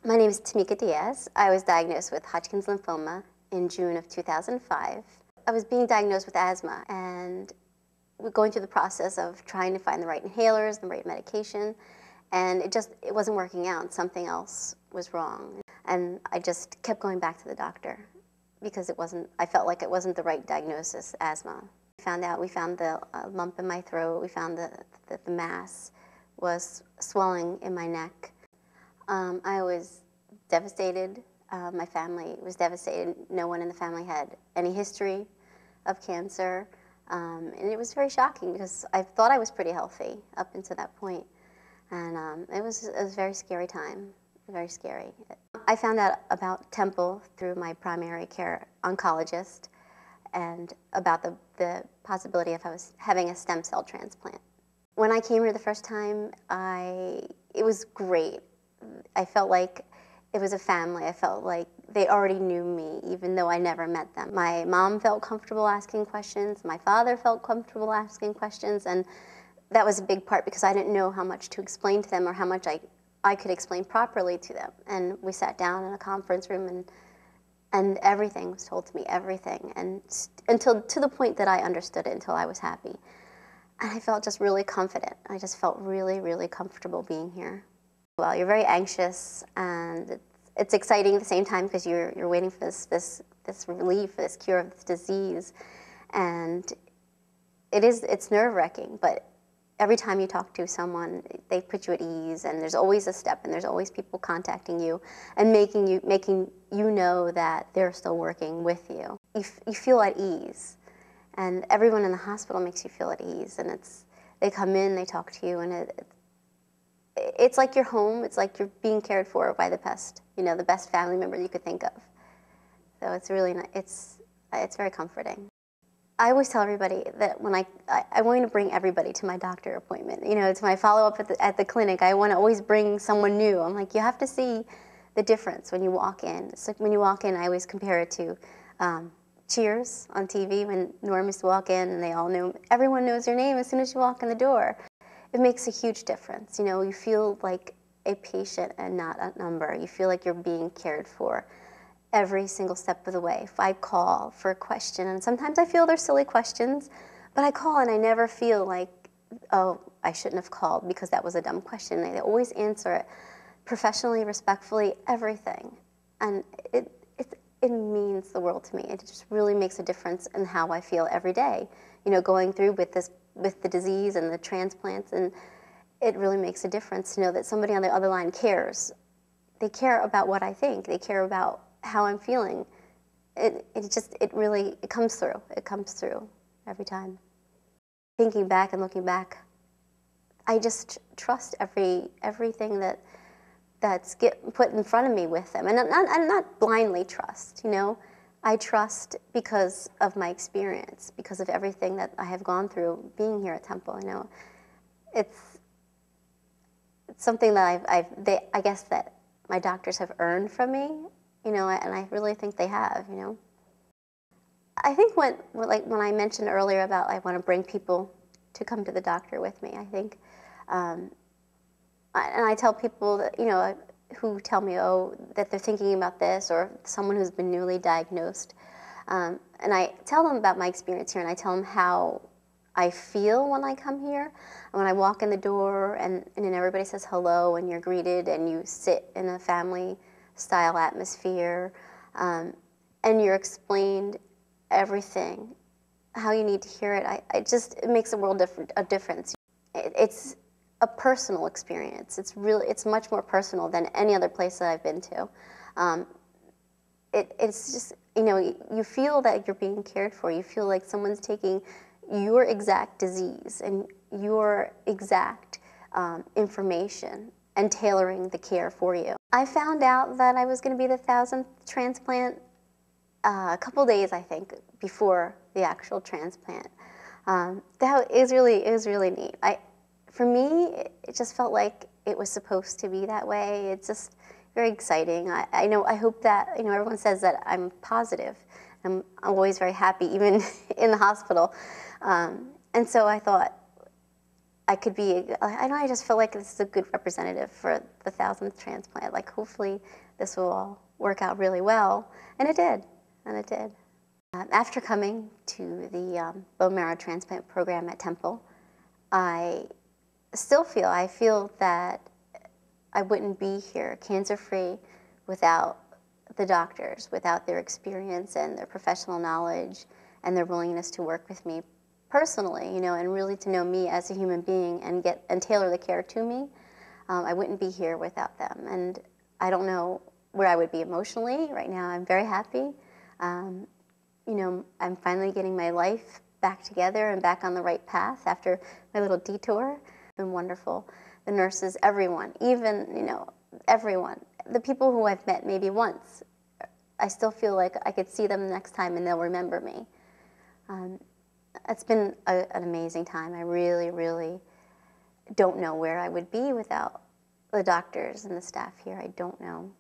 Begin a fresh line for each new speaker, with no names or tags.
My name is Tamika Diaz. I was diagnosed with Hodgkin's lymphoma in June of 2005. I was being diagnosed with asthma, and we're going through the process of trying to find the right inhalers, the right medication, and it wasn't working out. Something else was wrong. And I just kept going back to the doctor because I felt like it wasn't the right diagnosis, asthma. We found the lump in my throat. We found that the mass was swelling in my neck. I was devastated. My family was devastated. No one in the family had any history of cancer. And it was very shocking because I thought I was pretty healthy up until that point. And it was a very scary time, very scary. I found out about Temple through my primary care oncologist and about the possibility of having a stem cell transplant. When I came here the first time, it was great. I felt like it was a family. I felt like they already knew me, even though I never met them. My mom felt comfortable asking questions. My father felt comfortable asking questions. And that was a big part because I didn't know how much to explain to them or how much I could explain properly to them. And we sat down in a conference room and everything was told to me, everything. And to the point that I understood it until I was happy. And I felt just really confident. I just felt really, really comfortable being here. Well, you're very anxious, and it's exciting at the same time because you're waiting for this relief, this cure of this disease, and it's nerve-wracking. But every time you talk to someone, they put you at ease, and there's always a step, and there's always people contacting you and making you know that they're still working with you. You feel at ease, and everyone in the hospital makes you feel at ease, and they come in, they talk to you, and it's like you're home. It's like you're being cared for by the best family member you could think of. So it's really it's very comforting. I always tell everybody that when I want to bring everybody to my doctor appointment. To my follow-up at the clinic, I want to always bring someone new. I'm like, you have to see the difference when you walk in. It's like when you walk in, I always compare it to Cheers on TV when Norm used to walk in and everyone knows your name as soon as you walk in the door. It makes a huge difference. You feel like a patient and not a number. You feel like you're being cared for every single step of the way. If I call for a question, and sometimes I feel they're silly questions, but I call and I never feel like, oh, I shouldn't have called because that was a dumb question. They always answer it professionally, respectfully, everything. And it means the world to me. It just really makes a difference in how I feel every day, going through with the disease and the transplants, and it really makes a difference to know that somebody on the other line cares. They care about what I think. They care about how I'm feeling. It comes through. It comes through every time. Thinking back and looking back, I just trust everything that's put in front of me with them, and not blindly trust. I trust because of my experience, because of everything that I have gone through being here at Temple. It's something that I guess that my doctors have earned from me, and I really think they have. I think when I mentioned earlier about I want to bring people to come to the doctor with me, I think, and I tell people that who tell me, that they're thinking about this, or someone who's been newly diagnosed. And I tell them about my experience here, and I tell them how I feel when I come here. And when I walk in the door, and then everybody says hello, and you're greeted, and you sit in a family-style atmosphere, and you're explained everything, how you need to hear it. It makes a difference. It's a personal experience. It's much more personal than any other place that I've been to. It's just, you feel that you're being cared for. You feel like someone's taking your exact disease and your exact information and tailoring the care for you. I found out that I was going to be the 1,000th transplant a couple days, I think, before the actual transplant. That is really neat. For me, it just felt like it was supposed to be that way. It's just very exciting. I hope that, everyone says that I'm positive. I'm always very happy, even in the hospital. And so I thought, I could be, I know, I just feel like this is a good representative for the 1,000th transplant. Like, hopefully this will all work out really well. And it did, and it did. After coming to the bone marrow transplant program at Temple, I I feel that I wouldn't be here cancer-free without the doctors, without their experience and their professional knowledge and their willingness to work with me personally, you know, and really to know me as a human being and tailor the care to me. I wouldn't be here without them. And I don't know where I would be emotionally. Right now, I'm very happy. Um, you know, I'm finally getting my life back together and back on the right path after my little detour. It's been wonderful. The nurses, everyone, even, you know, everyone. The people who I've met maybe once, I still feel like I could see them next time and they'll remember me. It's been an amazing time. I really, really don't know where I would be without the doctors and the staff here. I don't know.